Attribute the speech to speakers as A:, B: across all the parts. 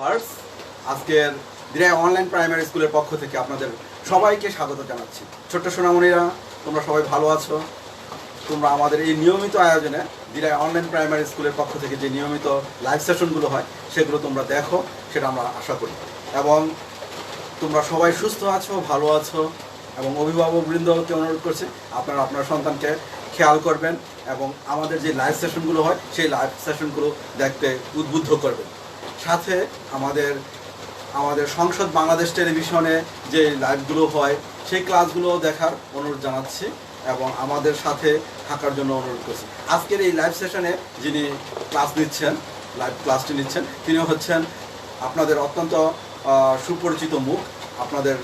A: First আজকের Derai online primary স্কুলের পক্ষ থেকে আপনাদের সবাইকে স্বাগত জানাচ্ছি। ছোট্ট সোনামণিরা, তোমরা সবাই ভালো আছো? তোমরা আমাদের এই নিয়মিত আয়োজনে দিরাই অনলাইন প্রাইমারি স্কুলের পক্ষ থেকে যে নিয়মিত লাইভ সেশনগুলো হয় সেগুলো তোমরা দেখো, সেটা আমরা আশা করি। এবং তোমরা সবাই সুস্থ আছো, ভালো আছো, এবং অভিভাবকবৃন্দকে অনুরোধ করছি আপনারা আপনার সন্তানকে খেয়াল করবেন এবং আমাদের যে লাইভ সেশনগুলো হয় সেই লাইভ সেশনগুলো দেখতে উদ্বুদ্ধ করবেন। সাথে আমাদের সংসদ বাংলাদেশ টেলিভিশনে যে লাইভগুলো হয় সেই ক্লাসগুলো দেখার অনুরোধ জানাচ্ছি এবং আমাদের সাথে থাকার জন্য অনুরোধ করছি। আজকের এই লাইভ সেশনে যিনি লাইভ ক্লাসটি নিচ্ছেন তিনি হচ্ছেন আপনাদের অত্যন্ত সুপরিচিত মুখ, আপনাদের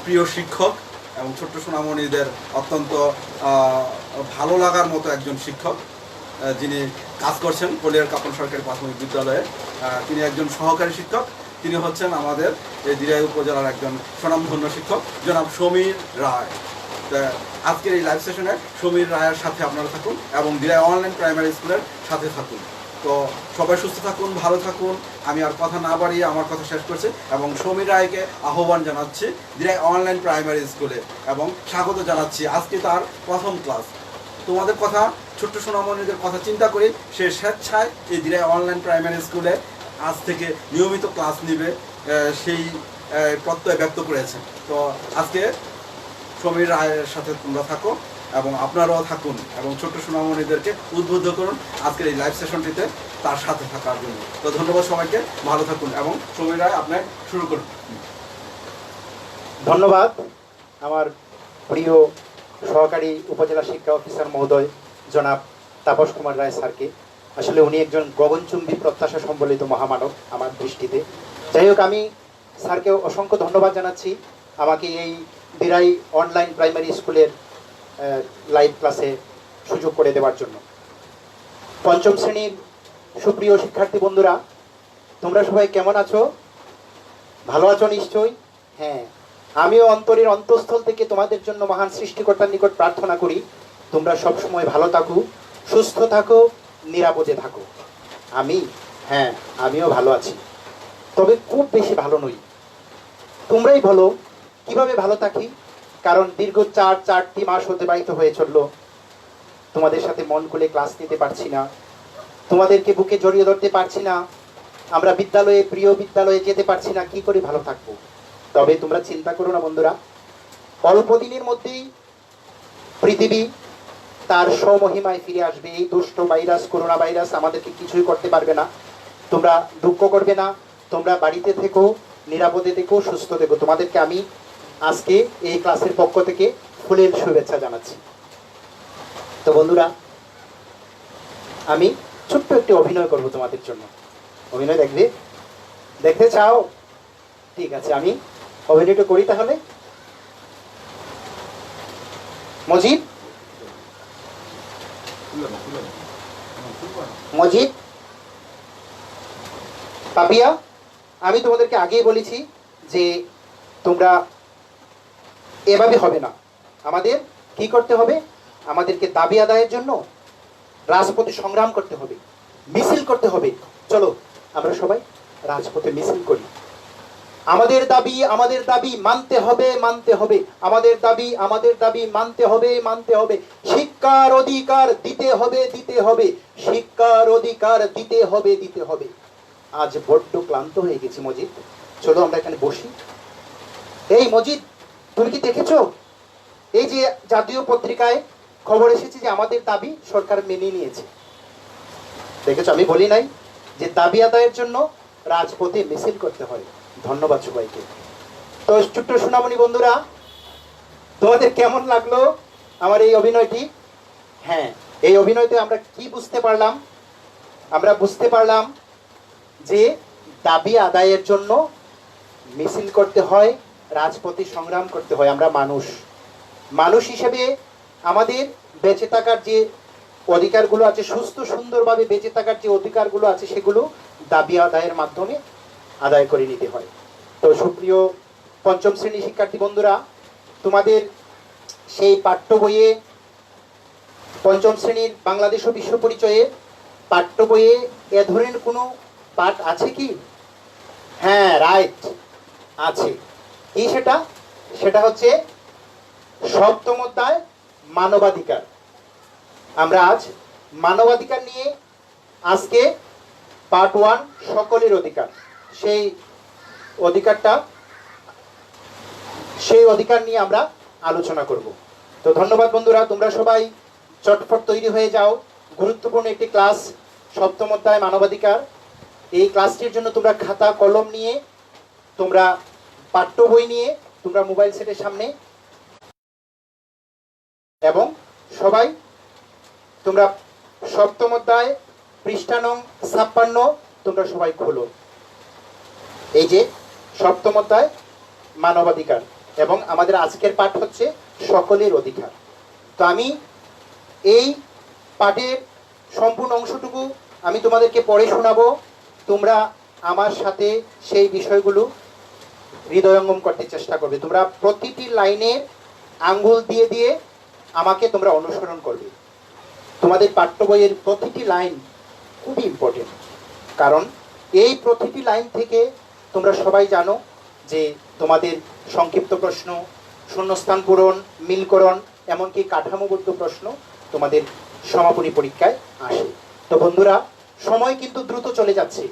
A: প্রিয় শিক্ষক এবং ছোট্ট সোনামণিদের অত্যন্ত ভালো লাগার মতো একজন শিক্ষক, যিনি কাজ করছেন কলিয়ার কাপন সরকারি প্রাথমিক বিদ্যালয়ে। তিনি একজন সহকারী শিক্ষক। তিনি হচ্ছেন আমাদের এই দিরাই উপজেলার একজন স্বনামধন্য শিক্ষক, জনাব সমীর রায়। আজকের এই লাইভ সেশনে সমীর রায়ের সাথে আপনারা থাকুন এবং দিরাই অনলাইন প্রাইমারি স্কুলের সাথে থাকুন। তো সবাই সুস্থ থাকুন, ভালো থাকুন। আমি আর কথা না বাড়িয়ে আমার কথা শেষ করছি এবং সমীর রায়কে আহ্বান জানাচ্ছি দিরাই অনলাইন প্রাইমারি স্কুলে এবং স্বাগত জানাচ্ছি। আজকে তার প্রথম ক্লাস। তোমাদের কথা, ছোট্ট সোনামণিদের কথা চিন্তা করে সে স্বেচ্ছায় এই দিরাই অনলাইন প্রাইমারি স্কুলে আজ থেকে নিয়মিত ক্লাস নেবে, সেই প্রত্যয় ব্যক্ত করেছে। তো আজকে সমীর রায়ের সাথে তোমরা থাকো এবং আপনারাও থাকুন এবং ছোট্ট সোনামণিদেরকে উদ্বুদ্ধ করুন আজকের এই লাইভ সেশনটিতে তার সাথে থাকার জন্য। তো ধন্যবাদ সবাইকে, ভালো থাকুন এবং সমীর রায় আপনি শুরু করুন।
B: ধন্যবাদ আমার প্রিয় সহকারী উপজেলা শিক্ষা অফিসার মহোদয় জনাব তাপস কুমার রায় স্যারকে। আসলে উনি একজন গগনচুম্বী প্রত্যাশা সম্বলিত মহামানব আমার দৃষ্টিতে। যাই হোক, আমি স্যারকে অসংখ্য ধন্যবাদ জানাচ্ছি আমাকে এই দিরাই অনলাইন প্রাইমারি স্কুলের লাইভ ক্লাসে সুযোগ করে দেওয়ার জন্য। পঞ্চম শ্রেণীর সুপ্রিয় শিক্ষার্থী বন্ধুরা, তোমরা সবাই কেমন আছো? ভালো আছো নিশ্চয়ই? হ্যাঁ, আমিও অন্তরের অন্তঃস্থল থেকে তোমাদের জন্য মহান সৃষ্টিকর্তার নিকট প্রার্থনা করি তোমরা সব সময় ভালো থাকো, সুস্থ থাকো, নিরাপদে থাকো। আমিও ভালো আছি, তবে খুব বেশি ভালো নই। তোমরাই বলো কিভাবে ভালো থাকি, কারণ দীর্ঘ চারটি মাস অতিবাহিত হয়ে চললো। তোমাদের সাথে মন খুলে ক্লাস নিতে পারছি না, তোমাদেরকে বুকে জড়িয়ে ধরতে পারছি না, আমরা প্রিয় বিদ্যালয়ে যেতে পারছি না। কি করে ভালো থাকবো? তবে তোমরা চিন্তা করো না বন্ধুরা, অল্প দিনের মধ্যেই পৃথিবী তার স্বমহিমায় ফিরে আসবে। এই দুষ্ট ভাইরাস, করোনা ভাইরাস আমাদেরকে কিছুই করতে পারবে না। তোমরা দুঃখ করবে না, তোমরা বাড়িতে থেকো, নিরাপদে থেকো, সুস্থ থেকো। তোমাদেরকে আমি আজকে এই ক্লাসের পক্ষ থেকে ফুলের শুভেচ্ছা জানাচ্ছি। তো বন্ধুরা, আমি ছোট্ট একটি অভিনয় করব তোমাদের জন্য। অভিনয় দেখতে চাও? ঠিক আছে, আমি অভিনয়টা করি তাহলে। মজিদ, পাপিয়া, আমি তোমাদেরকে আগেই বলেছি যে তোমরা এভাবে হবে না। আমাদের কি করতে হবে? আমাদেরকে দাবি আদায়ের জন্য রাজপথে সংগ্রাম করতে হবে, মিছিল করতে হবে। চলো আমরা সবাই রাজপথে মিছিল করি। আমাদের দাবি মানতে হবে। আমাদের দাবি মানতে হবে। শিক্ষার অধিকার দিতে হবে। শিক্ষার অধিকার দিতে হবে। আজ বড্ড ক্লান্ত হয়ে গেছি মজিদ, চলো আমরা এখানে বসি। এই মজিদ, তুমি কি দেখেছো এই যে জাতীয় পত্রিকায় খবর এসেছে যে আমাদের দাবি সরকার মেনে নিয়েছে? দেখেছো? আমি বলি নাই যে দাবি আদায়ের জন্য রাজপথে মিছিল করতে হয়। ধন্যবাদ সবাইকে। তো ছোট্ট সোনামণি বন্ধুরা, তোমাদের কেমন লাগলো আমার এই অভিনয়টি? হ্যাঁ, এই অভিনয়তে আমরা কি বুঝতে পারলাম? আমরা বুঝতে পারলাম যে দাবি আদায়ের জন্য মিছিল করতে হয়, রাজপথে সংগ্রাম করতে হয়। আমরা মানুষ হিসেবে আমাদের বেঁচে থাকার যে অধিকারগুলো আছে, সুস্থ সুন্দরভাবে বেঁচে থাকার যে অধিকারগুলো আছে, সেগুলো দাবি আদায়ের মাধ্যমে আদায় করে নিতে হয়। তো সুপ্রিয় পঞ্চম শ্রেণীর শিক্ষার্থী বন্ধুরা, তোমাদের সেই পাঠ্য বইয়ে পঞ্চম শ্রেণীর বাংলাদেশ ও বিশ্ব পরিচয়ে পাঠ্য বইয়ে এ ধরনের কোনো পাঠ আছে কি? হ্যাঁ, রাইট আছে। কি সেটা? সেটা হচ্ছে সপ্তম অধ্যায় মানবাধিকার। আমরা আজ মানবাধিকার নিয়ে আজকে পার্ট 1 সকলের অধিকার, সেই অধিকার নিয়ে আমরা আলোচনা করব। তো ধন্যবাদ বন্ধুরা, তোমরা সবাই চটপট তৈরি হয়ে যাও। গুরুত্বপূর্ণ একটি ক্লাস, সপ্তম অধ্যায় মানবাধিকার। এই ক্লাসটির জন্য তোমরা খাতা কলম নিয়ে, তোমরা পাঠ্য বই নিয়ে তোমরা মোবাইল সেটের সামনে, এবং সবাই তোমরা সপ্তম অধ্যায় পৃষ্ঠা নং 56 তোমরা সবাই খোলো। এই যে সপ্তম অধ্যায় মানবাধিকার, এবং আমাদের আজকের পাঠ হচ্ছে সকলের অধিকার। তো আমি এই পাঠের সম্পূর্ণ অংশটুকু আমি তোমাদেরকে পড়ে শোনাবো। তোমরা আমার সাথে সেই বিষয়গুলো হৃদয়ঙ্গম করতে চেষ্টা করবে। তোমরা প্রতিটি লাইনে আঙ্গুল দিয়ে দিয়ে আমাকে তোমরা অনুসরণ করবে। তোমাদের পাঠ্য বইয়ের প্রতিটি লাইন খুবই ইম্পর্টেন্ট, কারণ এই প্রতিটি লাইন থেকে তোমরা সবাই জানো যে তোমাদের সংক্ষিপ্ত প্রশ্ন, শূন্যস্থান পূরণ, মিলকরণ, এমনকি কাঠামোবদ্ধ প্রশ্ন তোমাদের সমাপনী পরীক্ষায় আসে। তো বন্ধুরা, সময় কিন্তু দ্রুত চলে যাচ্ছে।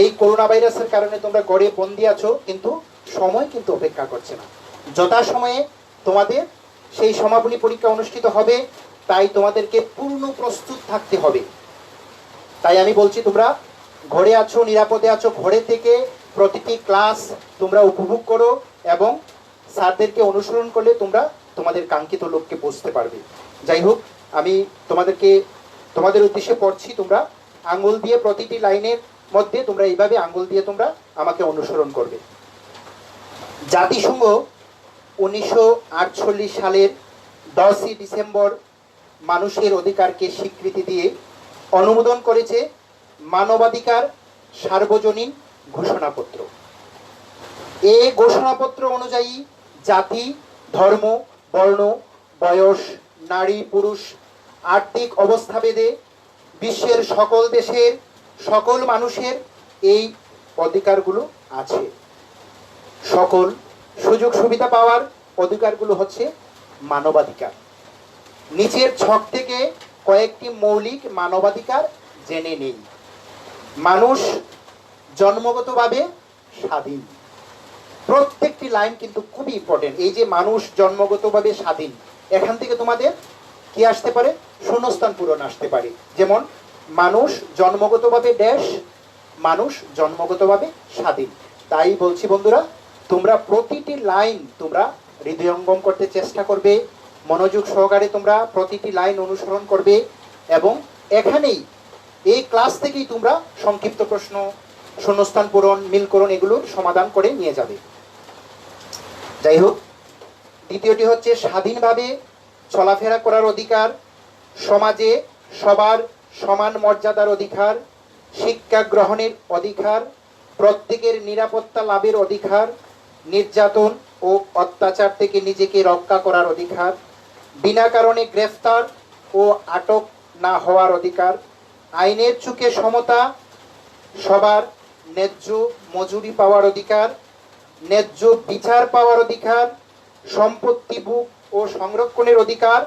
B: এই করোনা ভাইরাসের কারণে তোমরা ঘরে বন্দি আছো, কিন্তু সময় কিন্তু অপেক্ষা করছে না। যথাসময়ে তোমাদের সেই সমাপনী পরীক্ষা অনুষ্ঠিত হবে, তাই তোমাদেরকে পূর্ণ প্রস্তুত থাকতে হবে। তাই আমি বলছি, তোমরা ঘরে আছো, নিরাপদে আছো, ঘরে থেকে প্রতিটি ক্লাস তোমরা উপভোগ করো, এবং স্যারদেরকে অনুসরণ করলে তোমরা তোমাদের কাঙ্ক্ষিত লক্ষ্যে পৌঁছতে পারবে। যাই হোক, আমি তোমাদের উদ্দেশ্যে পড়ছি। তোমরা আঙ্গুল দিয়ে প্রতিটি লাইনের মধ্যে তোমরা এইভাবে আঙ্গুল দিয়ে তোমরা আমাকে অনুসরণ করবে। জাতিসংঘ 1948 সালের 10ই ডিসেম্বর মানুষের অধিকারকে স্বীকৃতি দিয়ে অনুমোদন করেছে মানবাধিকার সার্বজনীন ঘোষণাপত্র। এই ঘোষণাপত্র অনুযায়ী জাতি, ধর্ম, বর্ণ, বয়স, নারী, পুরুষ, আর্থিক অবস্থা ভেদে বিশ্বের সকল দেশের সকল মানুষের এই অধিকারগুলো আছে। সকল সুযোগ সুবিধা পাওয়ার অধিকারগুলো হচ্ছে মানবাধিকার। নিচের ছক থেকে কয়েকটি মৌলিক মানবাধিকার জেনে নেই। মানুষ জন্মগতভাবে স্বাধীন। প্রত্যেকটি লাইন কিন্তু খুবই ইম্পর্টেন্ট। এই যে মানুষ জন্মগতভাবে স্বাধীন, এখান থেকে তোমাদের কি আসতে পারে? শূন্যস্থান পূরণ আসতে পারে। যেমন মানুষ জন্মগতভাবে ড্যাশ, মানুষ জন্মগতভাবে স্বাধীন। তাই বলছি বন্ধুরা, তোমরা প্রতিটি লাইন তোমরা হৃদয়ঙ্গম করতে চেষ্টা করবে, মনোযোগ সহকারে তোমরা প্রতিটি লাইন অনুসরণ করবে, এবং এখানেই এই ক্লাস থেকেই তোমরা সংক্ষিপ্ত প্রশ্ন, শূন্যস্থান পূরণ, মিলকরণ এগুলোর সমাধান করে নিয়ে যাবে। যাই হোক, দ্বিতীয়টি হচ্ছে স্বাধীনভাবে চলাফেরা করার অধিকার, সমাজে সবার সমান মর্যাদার অধিকার, শিক্ষা গ্রহণের অধিকার, প্রত্যেকের নিরাপত্তা লাভের অধিকার, নির্যাতন ও অত্যাচার থেকে নিজেকে রক্ষা করার অধিকার, বিনা কারণে গ্রেফতার ও আটক না হওয়ার অধিকার, আইনের চোখে সমতা, সবার ন্যায্য মজুরি পাওয়ার অধিকার, ন্যায্য বিচার পাওয়ার অধিকার, সম্পত্তি ভোগ ও সংরক্ষণের অধিকার,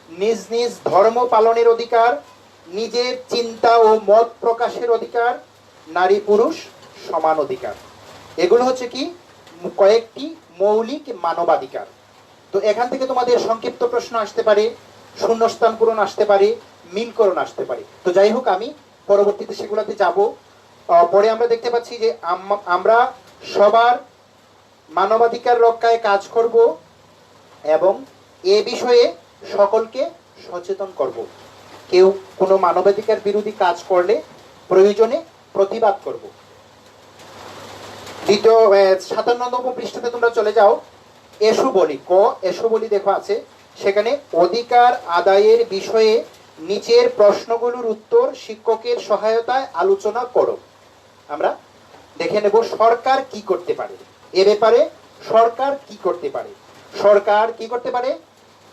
B: নিজ নিজ ধর্ম পালনের অধিকার, নিজের চিন্তা ও মত প্রকাশের অধিকার, নারী পুরুষ সমান অধিকার। এগুলো হচ্ছে কি কয়েকটি মৌলিক মানবাধিকার। তো এখান থেকে তোমাদের সংক্ষিপ্ত প্রশ্ন আসতে পারে, শূন্যস্থান পূরণ আসতে পারে, মিলকরণ আসতে পারে। তো যাই হোক, আমি পরবর্তীতে সেগুলোতে যাব। পরে আমরা দেখতে পাচ্ছি যে আমরা সবার মানবাধিকার রক্ষায় কাজ করব, এবং এ বিষয়ে সকলকে সচেতন করব। কেউ কোনো মানবাধিকার বিরোধী কাজ করলে প্রয়োজনে প্রতিবাদ করব। দ্বিতীয় 57 পৃষ্ঠাতে তোমরা চলে যাও। এসো বলি, এসো বলি দেখো আছে, সেখানে অধিকার আদায়ের বিষয়ে নিচের প্রশ্নগুলোর উত্তর শিক্ষকের সহায়তায় আলোচনা করো। আমরা দেখে নেব সরকার কি করতে পারে। এ ব্যাপারে সরকার কি করতে পারে? সরকার কি করতে পারে?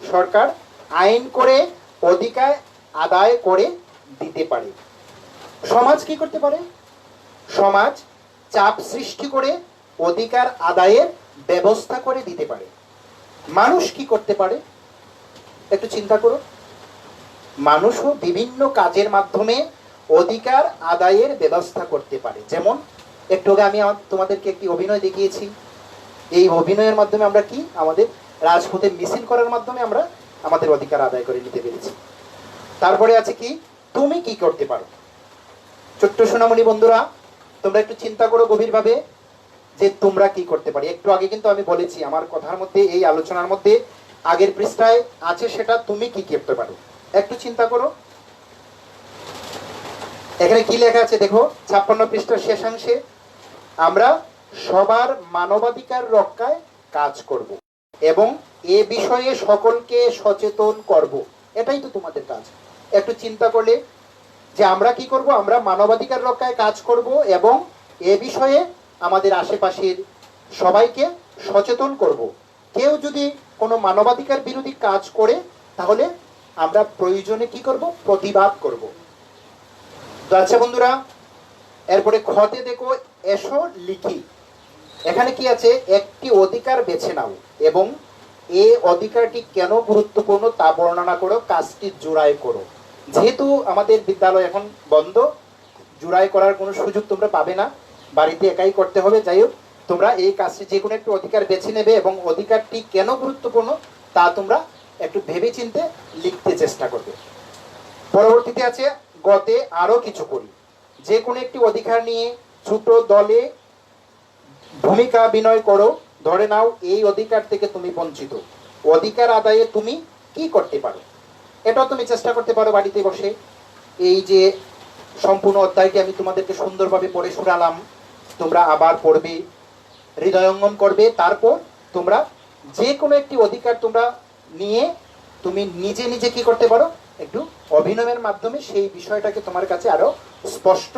B: সরকার আইন করে অধিকার আদায় করে দিতে পারে। সমাজ কি করতে পারে? সমাজ চাপ সৃষ্টি করে অধিকার আদায়ের ব্যবস্থা করে দিতে পারে। মানুষ কি করতে পারে একটু চিন্তা করো। মানুষও বিভিন্ন কাজের মাধ্যমে অধিকার আদায়ের ব্যবস্থা করতে পারে। যেমন একটু আগে আমি তোমাদেরকে একটি অভিনয় দেখিয়েছি। এই অভিনয়ের মাধ্যমে আমরা কি আমাদের রাজপথে মিছিল করার মাধ্যমে আমরা আমাদের অধিকার আদায় করে নিতে পেরেছি। তারপরে আছে কি, তুমি কি করতে পারো। ছোট্ট সোনামণি বন্ধুরা, তোমরা একটু চিন্তা করো গভীরভাবে যে তোমরা কি করতে পারি। একটু আগে কিন্তু আমি বলেছি আমার কথার মধ্যে, এই আলোচনার মধ্যে আগের পৃষ্ঠায় আছে সেটা তুমি কি করতে পারো। একটু চিন্তা করো। এখানে কি লেখা আছে দেখো, 56 পৃষ্ঠার শেষাংশে, আমরা সবার মানবাধিকার রক্ষায় কাজ করব এবং এ বিষয়ে সকলকে সচেতন করব। এটাই তো তোমাদের কাজ। একটু চিন্তা করলে যে আমরা কি করব, আমরা মানবাধিকার রক্ষায় কাজ করব এবং এ বিষয়ে আমাদের আশেপাশের সবাইকে সচেতন করব। কেউ যদি কোনো মানবাধিকার বিরোধী কাজ করে তাহলে আমরা প্রয়োজনে কি করব, প্রতিবাদ করব। তো আচ্ছা বন্ধুরা, এরপরে খতে দেখো, এসো লিখি। এখানে কি আছে, একটি অধিকার বেছে নাও এবং এই অধিকারটি কেন গুরুত্বপূর্ণ তা বর্ণনা করো, কাজটি জোড়াই করো। যেহেতু আমাদের বিদ্যালয় এখন বন্ধ, জোড়াই করার কোনো সুযোগ তোমরা পাবে না, বাড়িতে একাই করতে হবে। যাই হোক, তোমরা এই কাজটি যে কোনো একটি অধিকার বেছে নেবে এবং অধিকারটি কেন গুরুত্বপূর্ণ তা তোমরা একটু ভেবে চিন্তে লিখতে চেষ্টা করবে। পরবর্তীতে আছে গতে আরো কিছু করি। যে কোনো একটি অধিকার নিয়ে ছোট দলে ভূমিকা বিনয় করো। ধরে নাও এই অধিকার থেকে তুমি বঞ্চিত, অধিকার আদায়ে তুমি কি করতে পারো, এটাও তুমি চেষ্টা করতে পারো বাড়িতে বসে। এই যে সম্পূর্ণ অধ্যায়টি আমি তোমাদেরকে সুন্দরভাবে পড়ে শোনালাম, তোমরা আবার পড়বে, হৃদয়ঙ্গম করবে। তারপর তোমরা যে কোনো একটি অধিকার তোমরা নিয়ে তুমি নিজে নিজে কি করতে পারো, একটু অভিনয়ের মাধ্যমে সেই বিষয়টাকে তোমার কাছে আরো স্পষ্ট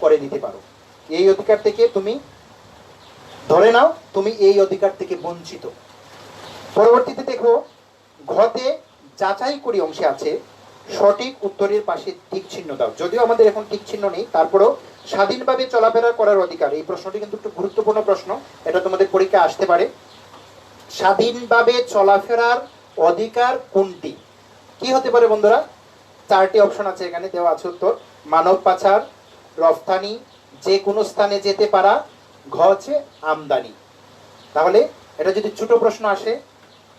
B: করে দিতে পারো। এই অধিকার থেকে তুমি ধরে নাও তুমি এই অধিকার থেকে বঞ্চিত। পরবর্তীতে দেখো, ঘতে যাচাই করি অংশে আছে, সঠিক উত্তরের পাশে টিক চিহ্ন দাও। যদিও আমাদের এখন টিক চিহ্ন নেই, তারপরেও স্বাধীনভাবে চলাফেরা করার অধিকার, এই প্রশ্নটি কিন্তু একটু গুরুত্বপূর্ণ প্রশ্ন, এটা তোমাদের পরীক্ষায় আসতে পারে। স্বাধীনভাবে চলাফেরার অধিকার কোনটি? কি হতে পারে বন্ধুরা? 4টি অপশন আছে, এখানে দেওয়া আছে উত্তর। মানব পাচার, রফতানি, যে কোনো স্থানে যেতে পারা, ঘ হচ্ছে আমদানি। তাহলে এটা যদি ছোট প্রশ্ন আসে,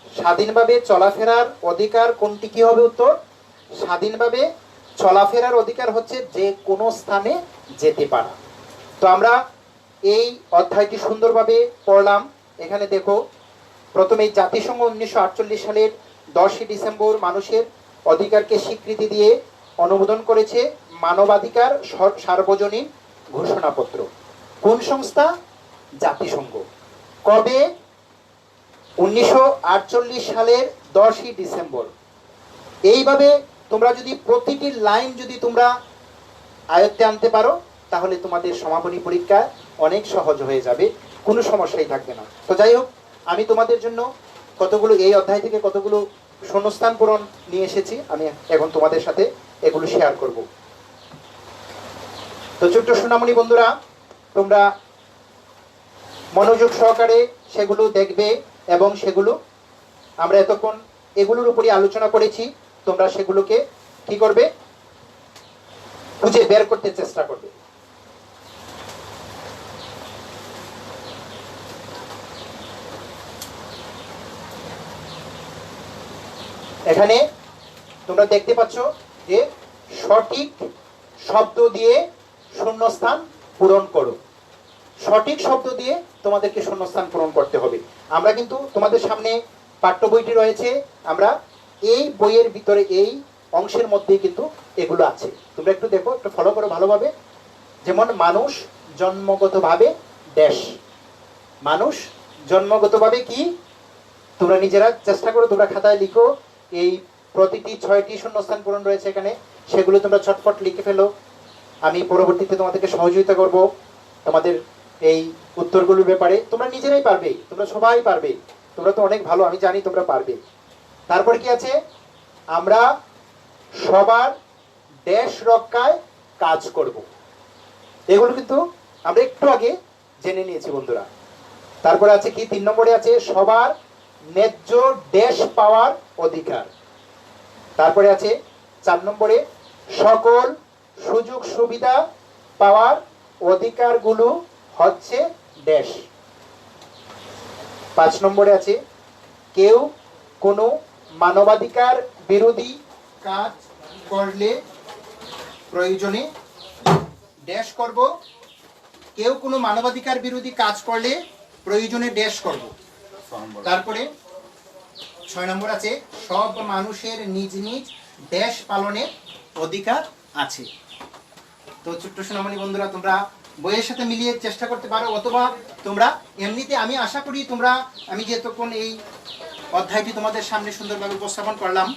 B: স্বাধীনভাবে চলাফেরার অধিকার কোনটি, কি হবে উত্তর? স্বাধীনভাবে চলাফেরার অধিকার হচ্ছে যে কোনো স্থানে যেতে পারা। তো আমরা এই অধ্যায়টি সুন্দরভাবে পড়লাম। এখানে দেখো, প্রথমে জাতিসংঘ 1948 সালের 10ই ডিসেম্বর মানুষের অধিকারকে স্বীকৃতি দিয়ে অনুমোদন করেছে মানবাধিকার সার্বজনীন ঘোষণাপত্র। কোন সংস্থা? জাতিসংঘ। কবে? 1948 সালের 10ই ডিসেম্বর। এইভাবে তোমরা যদি প্রতিটি লাইন যদি তোমরা আয়ত্তে আনতে পারো তাহলে তোমাদের সমাপনী পরীক্ষা অনেক সহজ হয়ে যাবে, কোনো সমস্যাই থাকবে না। তো যাই হোক, আমি তোমাদের জন্য কতগুলো এই অধ্যায় থেকে কতগুলো শূন্যস্থান পূরণ নিয়ে এসেছি, আমি এখন তোমাদের সাথে এগুলো শেয়ার করব। তো ছোট্ট সোনামণি বন্ধুরা, তোমরা মনোযোগ সহকারে সেগুলো দেখবে এবং সেগুলো আমরা এতক্ষণ এগুলোর উপরই আলোচনা করেছি, তোমরা সেগুলোকে কি করবে, খুঁজে বের করতে চেষ্টা করবে। এখানে তোমরা দেখতে পাচ্ছ যে সঠিক শব্দ দিয়ে শূন্যস্থান পূরণ করো। সঠিক শব্দ দিয়ে তোমাদেরকে শূন্যস্থান পূরণ করতে হবে। আমরা কিন্তু তোমাদের সামনে পাঠ্য বইটি রয়েছে, আমরা এই বইয়ের ভিতরে এই অংশের মধ্যেই কিন্তু এগুলো আছে। তোমরা একটু দেখো, একটু ফলো করো ভালোভাবে। যেমন মানুষ জন্মগতভাবে দেশ, মানুষ জন্মগতভাবে কি, তোমরা নিজেরা চেষ্টা করো, তোমরা খাতায় লিখো। এই প্রতিটি 6টি শূন্যস্থান পূরণ রয়েছে এখানে, সেগুলো তোমরা ছটফট লিখে ফেলো। আমি পরবর্তীতে তোমাদেরকে সহযোগিতা করব তোমাদের এই উত্তরগুলোর ব্যাপারে। তোমরা নিজেরাই পারবে, তোমরা সবাই পারবে, তোমরা তো অনেক ভালো, আমি জানি তোমরা পারবে। তারপর কি আছে, আমরা সবার দেশ রক্ষায় কাজ করব। এগুলো কিন্তু আমরা একটু আগে জেনে নিয়েছি বন্ধুরা। তারপরে আছে কি, 3 নম্বরে আছে সবার ন্যায্য দেশ পাওয়ার অধিকার। তারপরে আছে 4 নম্বরে সকল সুযোগ সুবিধা পাওয়ার অধিকারগুলো হচ্ছে দেশ। 5 নম্বরে আছে কেউ কোনো মানবাধিকার বিরোধী কাজ করলে প্রয়োজনে ড্যাশ করব। কেউ কোনো মানবাধিকার বিরোধী কাজ করলে প্রয়োজনে ড্যাশ করব। তারপরে 6 নম্বর আছে সব মানুষের নিজ নিজ দেশ পালনের অধিকার আছে। তো ছোট্ট সোনামণি বন্ধুরা, তোমরা বইয়ের সাথে মিলিয়ে চেষ্টা করতে পারো, অথবা তোমরা এমনিতে, আমি আশা করি তোমরা, আমি যেতক্ষণ এই অধ্যায়টি তোমাদের সামনে সুন্দরভাবে উপস্থাপন করলাম,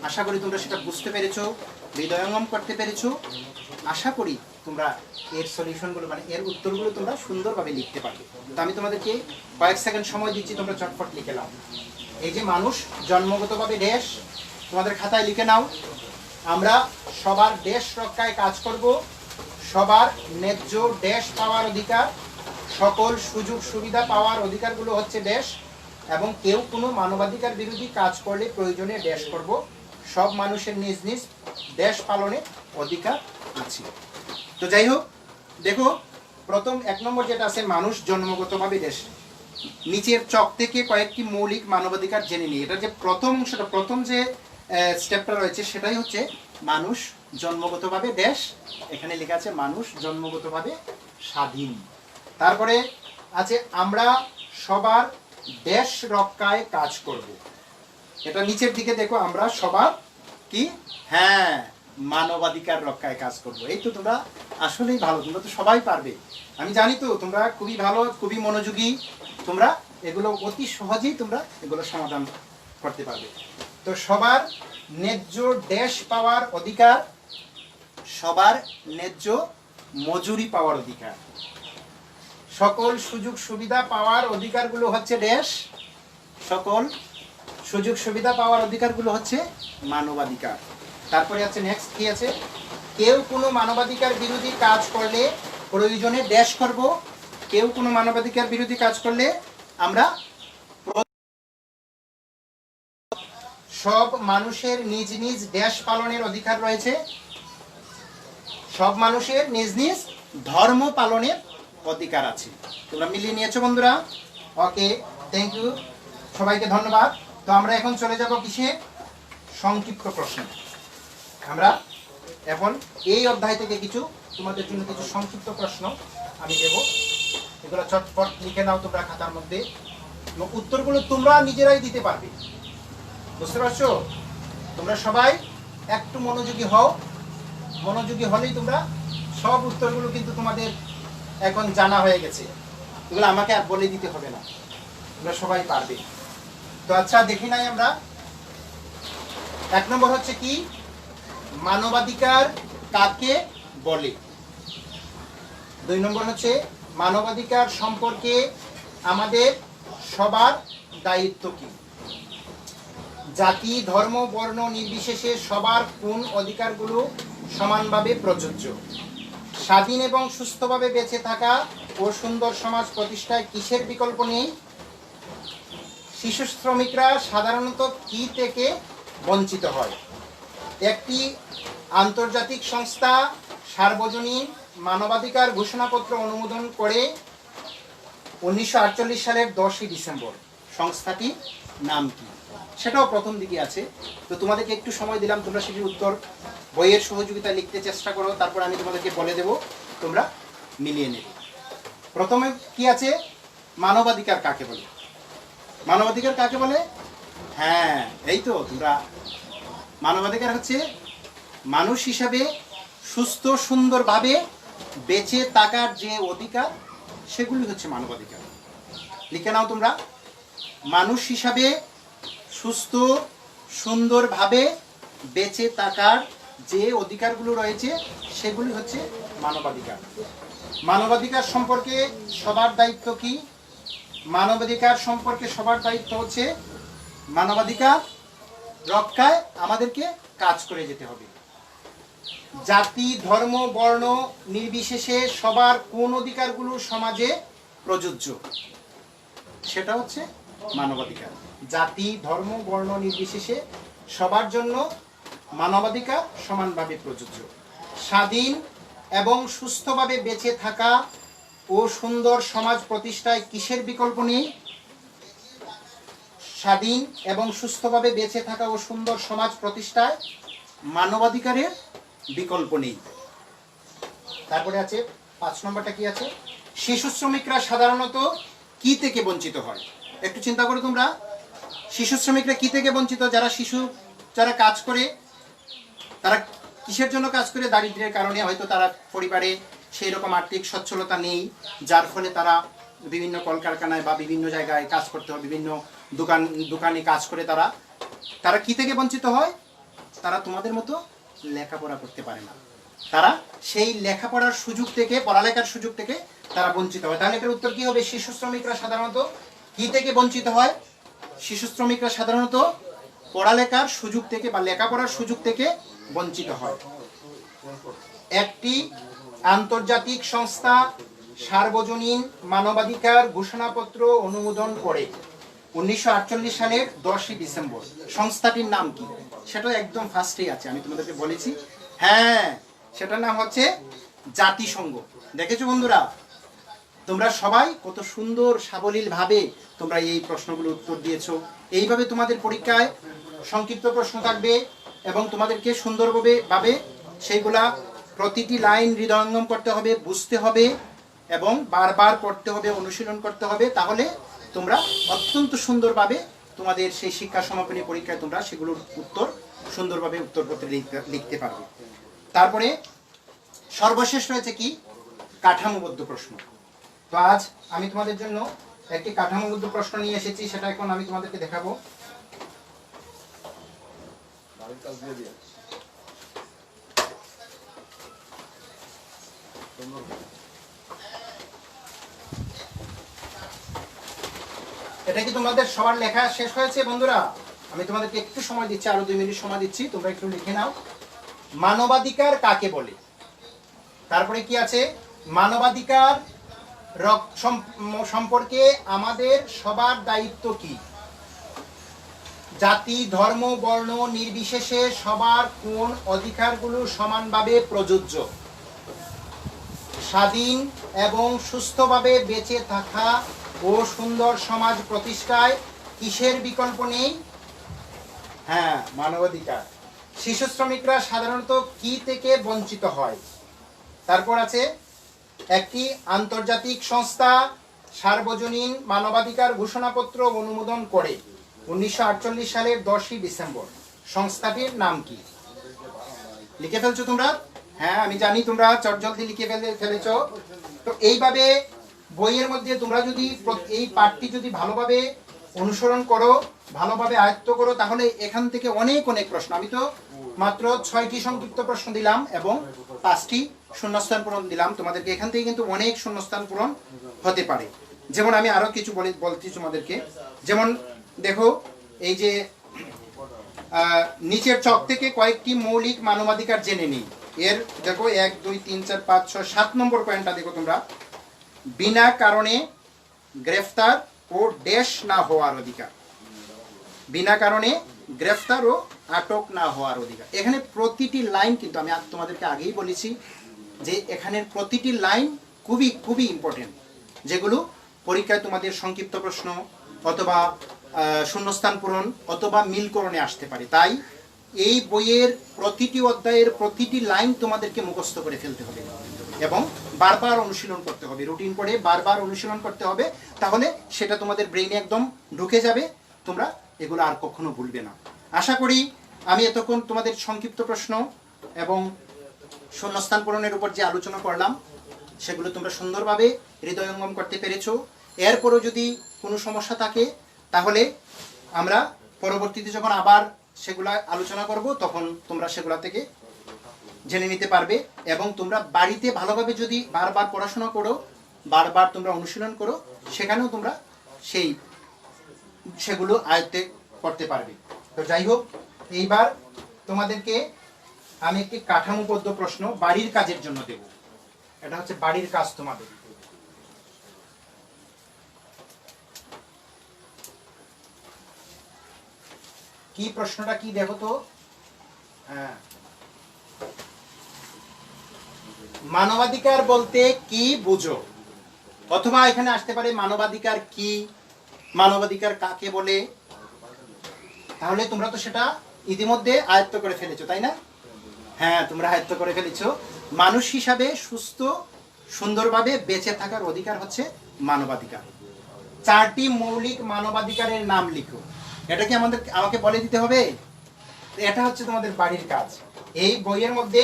B: আশা করি তোমরা সেটা বুঝতে পেরেছো, হৃদয়ঙ্গম করতে পেরেছো। আশা করি তোমরা এর সলিউশনগুলো, মানে এর উত্তরগুলো তোমরা সুন্দরভাবে লিখতে পারবে। তো আমি তোমাদেরকে কয়েক সেকেন্ড সময় দিচ্ছি, তোমরা চটপট লিখে নাও। এই যে মানুষ জন্মগতভাবে দেশ, তোমাদের খাতায় লিখে নাও। আমরা সবার দেশ রক্ষায় কাজ করব, সবার ন্যায্য দেশ পাওয়ার অধিকার, সকল সুযোগ সুবিধা পাওয়ার অধিকারগুলো হচ্ছে দেশ, এবং কেউ কোনো মানবাধিকার বিরোধী কাজ করলে প্রয়োজনে দেশ করব, সব মানুষের নিজ নিজ দেশ পালনের অধিকার আছে। তো যাই হোক, দেখো প্রথম 1 নম্বর যেটা আছে মানুষ জন্মগতভাবে দেশ, নিচের চক থেকে কয়েকটি মৌলিক মানবাধিকার জেনে নিই। এটা যে প্রথম অংশটা, প্রথম যে স্টেপটা রয়েছে সেটাই হচ্ছে মানুষ জন্মগতভাবে দেশ। এখানে লেখা আছে মানুষ জন্মগতভাবে স্বাধীন। তারপরে আছে আমরা সবার দেশ রক্ষায় কাজ করব। এটা নিচের দিকে দেখো, আমরা সবার কি, হ্যাঁ, মানবাধিকার রক্ষায় কাজ করব। এই তো তোমরা আসলেই ভালো, তোমরা তো সবাই পারবে, আমি জানি। তো তোমরা খুবই ভালো, খুবই মনোযোগী, তোমরা এগুলো অতি সহজেই তোমরা এগুলো সমাধান করতে পারবে। তো সবার ন্যায্য দেশ পাওয়ার অধিকার, সবার ন্যায্য মজুরি পাওয়ার অধিকার, সকল সুযোগ সুবিধা পাওয়ার অধিকারগুলো হচ্ছে দেশ, সকল সুযোগ সুবিধা পাওয়ার অধিকারগুলো হচ্ছে মানবাধিকার। তারপরে আছে নেক্সট কি আছে, কেউ কোনো মানবাধিকার বিরোধী কাজ করলে প্রয়োজনে দেশ করব। কেউ কোনো মানবাধিকার বিরোধী কাজ করলে আমরা, সব মানুষের নিজ নিজ দেশ পালনের অধিকার রয়েছে, সব মানুষের নিজ নিজ ধর্ম পালনের অধিকার আছে। তোমরা মিলিয়ে নিয়েছো বন্ধুরা? ওকে, থ্যাংক ইউ, সবাইকে ধন্যবাদ। তো আমরা এখন চলে যাব কিসে, সংক্ষিপ্ত প্রশ্ন। আমরা এখন এই অধ্যায় থেকে কিছু তোমাদের জন্য কিছু সংক্ষিপ্ত প্রশ্ন আমি দেব, এগুলো চটপট লিখে নাও তোমরা খাতার মধ্যে, এবং উত্তরগুলো তোমরা নিজেরাই দিতে পারবে। বুঝতে পারছো? তোমরা সবাই একটু মনোযোগী হও, মনোযোগী হলেই তোমরা সব উত্তরগুলো কিন্তু তোমাদের এখন জানা হয়ে গেছে, এগুলো আমাকে আর বলে দিতে হবে না, তোমরা সবাই পারবে। তো আচ্ছা, দেখি নাই আমরা 1 নম্বর হচ্ছে কি, মানবাধিকার কাকে বলে। 2 নম্বর হচ্ছে মানবাধিকার সম্পর্কে আমাদের সবার দায়িত্ব কি। জাতি ধর্ম বর্ণ নির্বিশেষে সবার কোন অধিকারগুলো সমানভাবে প্রযোজ্য। স্বাধীন এবং সুস্থভাবে বেঁচে থাকা ও সুন্দর সমাজ প্রতিষ্ঠায় কিসের বিকল্প নেই। শিশু শ্রমিকরা সাধারণত কি থেকে বঞ্চিত হয়। একটি আন্তর্জাতিক সংস্থা সার্বজনীন মানবাধিকার ঘোষণাপত্র অনুমোদন করে 1948 সালের 10ই ডিসেম্বর। সংস্থাটির নাম কি, সেটাও প্রথম দিকে আছে। তো তোমাদেরকে একটু সময় দিলাম, তোমরা সেটির উত্তর বইয়ের সহযোগিতা লিখতে চেষ্টা করো, তারপর আমি তোমাদেরকে বলে দেব, তোমরা মিলিয়ে নেবে। প্রথমে কি আছে, মানবাধিকার কাকে বলে। মানবাধিকার কাকে বলে, হ্যাঁ এই তো, তোমরা মানবাধিকার হচ্ছে মানুষ হিসাবে সুস্থ সুন্দরভাবে বেঁচে থাকার যে অধিকার, সেগুলি হচ্ছে মানবাধিকার। লিখে নাও তোমরা, মানুষ হিসাবে সুস্থ সুন্দরভাবে বেঁচে থাকার যে অধিকারগুলো রয়েছে সেগুলি হচ্ছে মানবাধিকার। মানবাধিকার সম্পর্কে সবার দায়িত্ব কি। মানবাধিকার সম্পর্কে সবার দায়িত্ব হচ্ছে মানবাধিকার রক্ষায় আমাদেরকে কাজ করে যেতে হবে। জাতি ধর্ম বর্ণ নির্বিশেষে সবার কোন অধিকারগুলো সমাজে প্রযোজ্য, সেটা হচ্ছে মানবাধিকার। জাতি, ধর্ম, বর্ণ নির্বিশেষে সবার জন্য মানবাধিকার সমানভাবে প্রযোজ্য। স্বাধীন এবং সুস্থভাবে বেঁচে থাকা ও সুন্দর সমাজ প্রতিষ্ঠায় কিসের বিকল্প নেই? স্বাধীন এবং সুস্থভাবে বেঁচে থাকা ও সুন্দর সমাজ প্রতিষ্ঠায় মানবাধিকারের বিকল্প নেই। তারপরে আছে 5 নম্বরটা কি আছে? শিশু শ্রমিকরা সাধারণত কি থেকে বঞ্চিত হয়? একটু চিন্তা করো তোমরা, শিশু শ্রমিকরা কি থেকে বঞ্চিত? যারা কাজ করে, তারা কিসের জন্য কাজ করে? দারিদ্র্যের কারণে, হয়তো তারা পরিবারে সেই রকম আর্থিক সচ্ছলতা নেই, যার ফলে তারা বিভিন্ন কলকারখানায় বা বিভিন্ন জায়গায় কাজ করতে হয়, বিভিন্ন দোকানে কাজ করে তারা কি থেকে বঞ্চিত হয়? তারা তোমাদের মতো লেখাপড়া করতে পারে না, তারা সেই লেখাপড়ার সুযোগ থেকে, পড়ালেখার সুযোগ থেকে তারা বঞ্চিত হয়। তাহলে এটার উত্তর কি হবে? শিশু শ্রমিকরা সাধারণত কি থেকে বঞ্চিত হয়? শিশু শ্রমিকরা সাধারণত পড়ালেখার সুযোগ থেকে বা লেখাপড়ার সুযোগ থেকে বঞ্চিত হয়। একটি আন্তর্জাতিক সংস্থা সার্বজনীন মানবাধিকার ঘোষণাপত্র অনুমোদন করে 1948 সালের 10ই ডিসেম্বর। সংস্থাটির নাম কি? সেটা একদম ফার্স্টেই আছে, আমি তোমাদেরকে বলেছি। হ্যাঁ, সেটার নাম হচ্ছে জাতিসংঘ। দেখেছো বন্ধুরা, তোমরা সবাই কত সুন্দর সাবলীল ভাবে তোমরা এই প্রশ্নগুলোর উত্তর দিয়েছো। এইভাবে তোমাদের পরীক্ষায় সংক্ষিপ্ত প্রশ্ন থাকবে এবং তোমাদেরকে সুন্দরভাবে সেইগুলা প্রতিটি লাইন হৃদয়ঙ্গম করতে হবে, বুঝতে হবে এবং বারবার পড়তে হবে, অনুশীলন করতে হবে। তাহলে তোমরা অত্যন্ত সুন্দরভাবে তোমাদের সেই শিক্ষা সমাপনী পরীক্ষায় তোমরা সেগুলোর উত্তর সুন্দরভাবে উত্তরপত্রে লিখতে পারবে। তারপরে সর্বশেষ রয়েছে কি? কাঠামোবদ্ধ প্রশ্ন। তো আজ আমি তোমাদের জন্য একটি কাঠামোবদ্ধ প্রশ্ন নিয়ে এসেছি, সেটা এখন আমি তোমাদেরকে দেখাবো। এটা কি তোমাদের সবার লেখা শেষ হয়েছে বন্ধুরা? আমি তোমাদেরকে একটু সময় দিচ্ছি, আরো 2 মিনিট সময় দিচ্ছি, তোমরা একটু লিখে নাও। মানবাধিকার কাকে বলে? তারপরে কি আছে? মানবাধিকার সম্পর্কে আমাদের সবার দায়িত্ব কি? জাতি, ধর্ম, বর্ণ নির্বিশেষে সবার কোন অধিকারগুলো সমানভাবে প্রযোজ্য? স্বাধীন এবং সুস্থভাবে বেঁচে থাকা ও সুন্দর সমাজ প্রতিষ্ঠায় কিসের বিকল্প নেই? হ্যাঁ, মানবাধিকার। শিশু শ্রমিকরা সাধারণত কি থেকে বঞ্চিত হয়? তারপর আছে একটি আন্তর্জাতিক সংস্থা সার্বজনীন মানবাধিকার ঘোষণাপত্র অনুমোদন করে 1948 সালের 10ই ডিসেম্বর। সংস্থাটির নাম কি? লিখে ফেলছো তোমরা? হ্যাঁ, আমি জানি তোমরা চটজলদি লিখে ফেলেছো। তো এইভাবে বইয়ের মধ্যে তোমরা যদি এই পাঠটি যদি ভালোভাবে অনুসরণ করো, ভালোভাবে আয়ত্ত করো, তাহলে এখান থেকে অনেক প্রশ্ন, আমি তো মাত্র 6টি সংক্ষিপ্ত প্রশ্ন দিলাম এবং 5টি শূন্যস্থান পূরণ দিলাম তোমাদেরকে। এখান থেকে কিন্তু অনেক শূন্যস্থান পূরণ হতে পারে। যেমন আমি আরো কিছু বলছি তোমাদেরকে। যেমন দেখো, এই যে নিচের চক থেকে কয়েকটি মৌলিক মানবাধিকার জেনে নিই। এর দেখো 1 2 3 4 5 6 7 নম্বর পয়েন্টটা দেখো তোমরা। বিনা কারণে গ্রেফতার ও দেশ না হওয়ার অধিকার। বিনা কারণে গ্রেফতার ও আটক না হওয়ার অধিকার। এখানে প্রতিটি লাইন কিন্তু আমি তোমাদেরকে আগেই বলেছি যে এখানের প্রতিটি লাইন খুবই ইম্পর্টেন্ট, যেগুলো পরীক্ষায় তোমাদের সংক্ষিপ্ত প্রশ্ন অথবা শূন্যস্থান পূরণ অথবা মিলকরণে আসতে পারে। তাই এই বইয়ের প্রতিটি অধ্যায়ের প্রতিটি লাইন তোমাদেরকে মুখস্থ করে ফেলতে হবে এবং বারবার অনুশীলন করতে হবে, রুটিন করে বারবার অনুশীলন করতে হবে। তাহলে সেটা তোমাদের ব্রেইনে একদম ঢুকে যাবে, তোমরা এগুলো আর কখনো ভুলবে না। আশা করি আমি এতক্ষণ তোমাদের সংক্ষিপ্ত প্রশ্ন এবং শূন্যস্থান পূরণের উপর যে আলোচনা করলাম সেগুলো তোমরা সুন্দরভাবে হৃদয়ঙ্গম করতে পেরেছো। এরপরও যদি কোনো সমস্যা থাকে তাহলে আমরা পরবর্তীতে যখন আবার সেগুলা আলোচনা করব তখন তোমরা সেগুলা থেকে জেনে নিতে পারবে। এবং তোমরা বাড়িতে ভালোভাবে যদি বারবার পড়াশোনা করো, বারবার তোমরা অনুশীলন করো, সেখানেও তোমরা সেগুলো আয়ত্তে করতে পারবে। তো যাই হোক, এইবার তোমাদেরকে আমি একটি কাঠামোবদ্ধ প্রশ্ন বাড়ির কাজের জন্য দেব। এটা হচ্ছে বাড়ির কাজ তোমাদের। কি প্রশ্নটা কি দেখো তো। হ্যাঁ, মানবাধিকার বলতে কি বুঝো, অথবা এখানে আসতে পারে মানবাধিকার কি, মানবাধিকার কাকে বলে। তাহলে তোমরা তো সেটা ইতিমধ্যে আয়ত্ত করে ফেলেছো, তাই না? হ্যাঁ, তোমরা আয়ত্ত করে ফেলেছো। মানুষ হিসাবে সুস্থ সুন্দরভাবে বেঁচে থাকার অধিকার হচ্ছে মানবাধিকার। 4টি মৌলিক মানবাধিকারের নাম লিখো। এটা কি আমাকে বলে দিতে হবে? এটা হচ্ছে তোমাদের বাড়ির কাজ। এই বইয়ের মধ্যে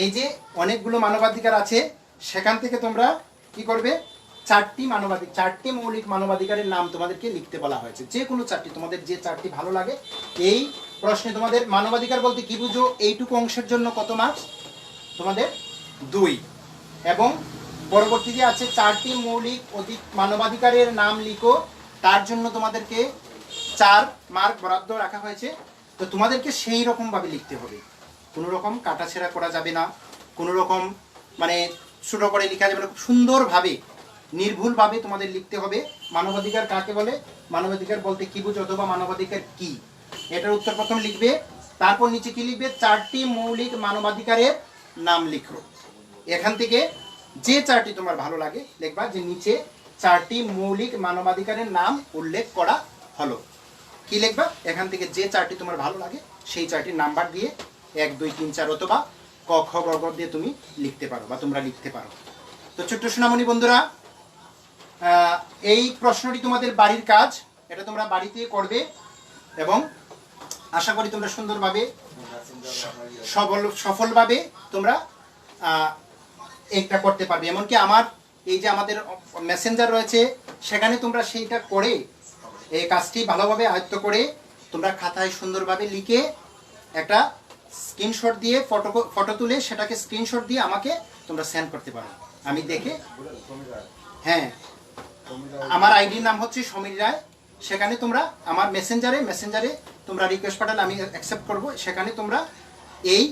B: এই যে অনেকগুলো মানবাধিকার আছে, সেখান থেকে তোমরা কি করবে, 4টি মৌলিক মানবাধিকারের নাম তোমাদেরকে লিখতে বলা হয়েছে। যে কোনো 4টি, তোমাদের যে 4টি ভালো লাগে। এই প্রশ্নে তোমাদের মানবাধিকার বলতে কি বুঝো এইটুকু অংশের জন্য কত মার্কস? তোমাদের 2। এবং পরবর্তীতে আছে 4টি মৌলিক মানবাধিকারের নাম লিখো, তার জন্য তোমাদেরকে 4 মার্ক বরাদ্দ রাখা হয়েছে। তো তোমাদেরকে সেই রকম ভাবে লিখতে হবে, কোনো রকম কাটাছেঁড়া করা যাবে না, কোনো রকম মানে ছোট করে লেখা যাবে না, খুব সুন্দরভাবে নির্ভুলভাবে তোমাদের লিখতে হবে। মানবাধিকার কাকে বলে, মানবাধিকার বলতে কি বুঝো, অথবা মানবাধিকার কি, এটার উত্তর প্রথম লিখবে। তারপর নিচে কি লিখবে, 4টি মৌলিক মানবাধিকারের নাম লিখো। এখান থেকে যে 4টি তোমার ভালো লাগে লিখবা, যে নিচে 4টি মৌলিক মানবাধিকারের নাম উল্লেখ করা হলো। কি লিখবা, এখান থেকে যে 4টি তোমার ভালো লাগে সেই 4টির নাম্বার দিয়ে 1 2 3 4 অথবা ক খ গ ঘ দিয়ে তুমি লিখতে পারো বা তোমরা লিখতে পারো। তো ছোট্ট সোনামণি বন্ধুরা, এই প্রশ্নটি তোমাদের বাড়ির কাজ, এটা তোমরা বাড়িতে করবে এবং আশা করি তোমরা সুন্দরভাবে সফলভাবে তোমরা এটা করতে পারবে। এমনকি আমার এই যে আমাদের মেসেঞ্জার রয়েছে, সেখানে তোমরা সেইটা করে এই কাজটি ভালোভাবে আয়ত্ত করে তোমরা খাতায় সুন্দরভাবে লিখে একটা স্ক্রিনশট দিয়ে ফটো তুলে সেটাকে স্ক্রিনশট দিয়ে আমাকে তোমরা সেন্ড করতে পারো, আমি দেখে। হ্যাঁ, আমার আইডির নাম হচ্ছে সমীর রায়। সেখানে তোমরা আমার মেসেঞ্জারে তোমরা রিকোয়েস্ট পাঠালে আমি অ্যাকসেপ্ট করব। সেখানে তোমরা এই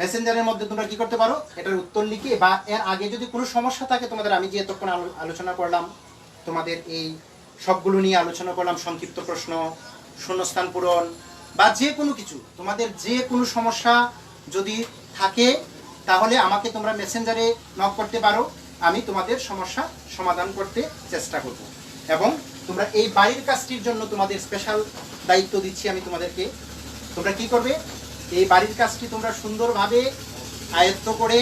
B: মেসেঞ্জারের মধ্যে তোমরা কি করতে পারো, এটার উত্তর লিখে বা এর আগে যদি কোনো সমস্যা থাকে তোমাদের, আমি যে এতক্ষণ আলোচনা করলাম তোমাদের এই সবগুলো নিয়ে আলোচনা করলাম, সংক্ষিপ্ত প্রশ্ন, শূন্যস্থান পূরণ বা যে কোনো কিছু, তোমাদের যে কোনো সমস্যা যদি থাকে তাহলে আমাকে তোমরা মেসেঞ্জারে নক করতে পারো, আমি তোমাদের সমস্যা সমাধান করতে চেষ্টা করব। এবং তোমরা এই বাড়ির কাজটির জন্য তোমাদের স্পেশাল দায়িত্ব দিচ্ছি আমি তোমাদেরকে। তোমরা কি করবে, এই বাড়ির কাজটি তোমরা সুন্দরভাবে আয়ত্ত করে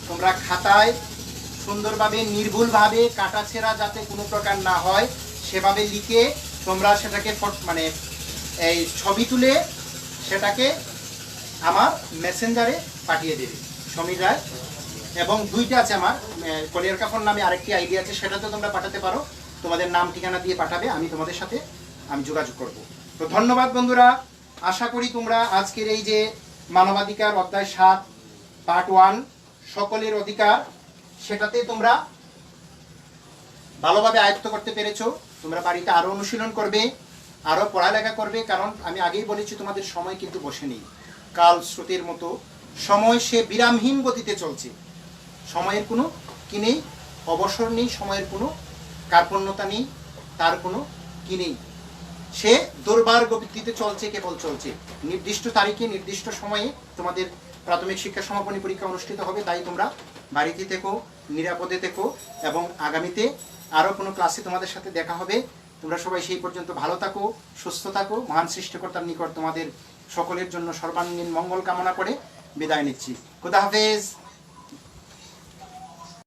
B: তোমরা খাতায় সুন্দরভাবে নির্ভুলভাবে কাটাছেঁড়া যাতে কোনো প্রকার না হয় সেভাবে লিখে তোমরা সেটাকে মানে এই ছবি তুলে সেটাকে আমার মেসেঞ্জারে পাঠিয়ে দেবে, সমীর রায়। এবং 2টা আছে আমার, কলিয়ার কাফন নামে আরেকটি আইডি আছে, সেটাতে তোমরা পাঠাতে পারো, তোমাদের নাম ঠিকানা দিয়ে পাঠাবে, আমি তোমাদের সাথে যোগাযোগ করব। তো ধন্যবাদ বন্ধুরা, আশা করি তোমরা আজকের এই যে মানবাধিকার অধ্যায় 7 পার্ট 1 সকলের অধিকার, সেটাতে তোমরা ভালোভাবে আয়ত্ত করতে পেরেছো। তোমরা বাড়িতে আরো অনুশীলন করবে, আরো পড়ালেখা করবে, কারণ আমি আগেই বলেছি তোমাদের সময় কিন্তু বসে নেই। কাল স্রোতের মতো সময় সে বিরামহীন গতিতে চলছে, সময়ের কোনো কি নেই, অবসর নেই, সময়ের কোনো কার্পণ্যতা নেই, তার কোনো কি নেই, সে দুর্বার গতিতে চলছে, কেবল চলছে। নির্দিষ্ট তারিখে নির্দিষ্ট সময়ে তোমাদের প্রাথমিক শিক্ষা সমাপনী পরীক্ষা অনুষ্ঠিত হবে, তাই তোমরা বাড়িতে থেকো, নিরাপদে থেকো এবং আগামীতে আরও কোনো ক্লাসে তোমাদের সাথে দেখা হবে। তোমরা সবাই সেই পর্যন্ত ভালো থাকো, সুস্থ থাকো। মহান সৃষ্টিকর্তার নিকট তোমাদের সকলের জন্য সর্বাঙ্গীন মঙ্গল কামনা করে বিদায় নিচ্ছি। খুদা হাফেজ।